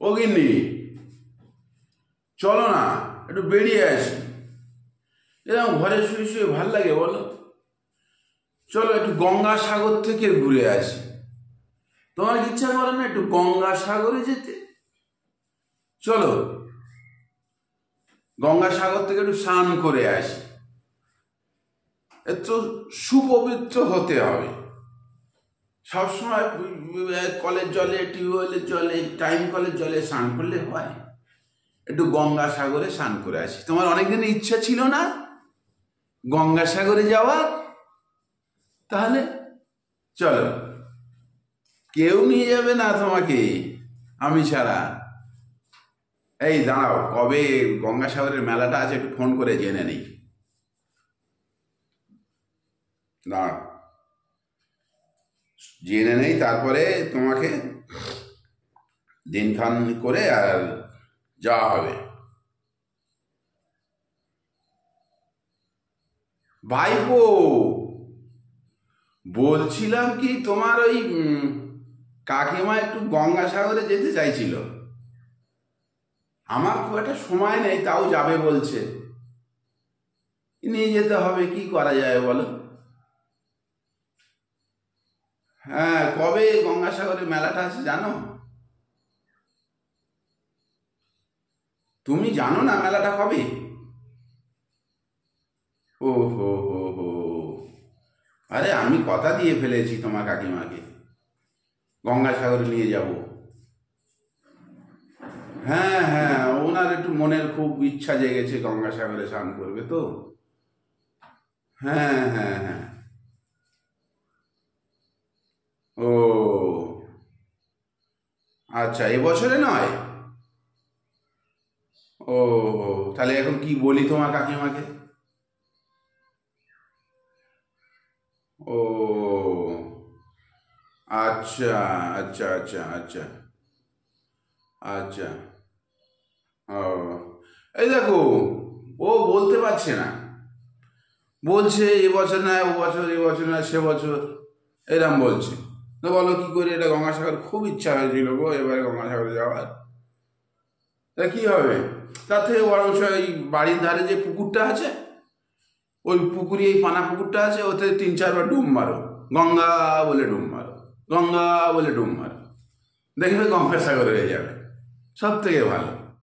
ও গিন্নি, চলো না একটু বেরিয়ে আসি। এরকম ঘরে শুয়ে শুয়ে ভাল লাগে বলো? চলো একটু গঙ্গাসাগর থেকে ঘুরে আসি। তোমার ইচ্ছা করে না একটু গঙ্গাসাগরে যেতে? চলো গঙ্গাসাগর থেকে একটু স্নান করে আসি। একটু সুপবিত্র হতে হবে। সবসময় কলের জলে, টিউবওয়েলের জলে, টাইম কলের জলে স্নান করলে হয়? একটু গঙ্গাসাগরে স্নান করে আসি। তোমার অনেকদিন ইচ্ছা ছিল না গঙ্গাসাগরে যাওয়ার? তাহলে চলো, কেউ নিয়ে যাবে না তোমাকে আমি ছাড়া। এই দাঁড়াও, কবে গঙ্গাসাগরের মেলাটা আছে একটু ফোন করে জেনে নেই। দাঁড়াও, জেনে নেই, তারপরে তোমাকে দিনক্ষণ করে আর যাওয়া হবে। ভাইপো, বলছিলাম কি, তোমার ওই কাকিমা একটু গঙ্গাসাগরে যেতে চাইছিল। আমার খুব একটা সময় নেই, তাও যাবে বলছে। নিয়ে যেতে হবে, কি করা যায় বলো? হ্যাঁ, কবে গঙ্গাসাগরের মেলাটা আছে জানো? তুমি জানো না মেলাটা কবে? ও হো হো হো, আরে আমি কথা দিয়ে ফেলেছি তোমার কাকিমাকে, গঙ্গাসাগরে নিয়ে যাব। হ্যাঁ হ্যাঁ, ওনার একটু মনের খুব ইচ্ছা জেগেছে, গঙ্গাসাগরে স্নান করবে তো। হ্যাঁ হ্যাঁ হ্যাঁ। ও আচ্ছা, এবছরে নয়? ও, তাহলে এখন কি বলি তোমার কাকিমাকে? ও আচ্ছা আচ্ছা আচ্ছা আচ্ছা আচ্ছা। ও, এই দেখো, ও বলতে পারছে না, বলছে এবছর না ও বছর, এবছর না সে বছর, এরম বলছে। তো বলো কি করে? এটা গঙ্গাসাগর খুব ইচ্ছা হয়েছিল গো এবারে গঙ্গাসাগরে যাওয়ার। তা কি হবে? তার থেকে বরঞ্চ এই বাড়ির ধারে যে পুকুরটা আছে, ওই পুকুরে, এই পানা পুকুরটা আছে, ওতে 3-4 বার ডুব মারো, গঙ্গা বলে ডুব মারো, গঙ্গা বলে ডুব মারো, দেখবে গঙ্গাসাগর হয়ে যাবে, সব থেকে ভালো।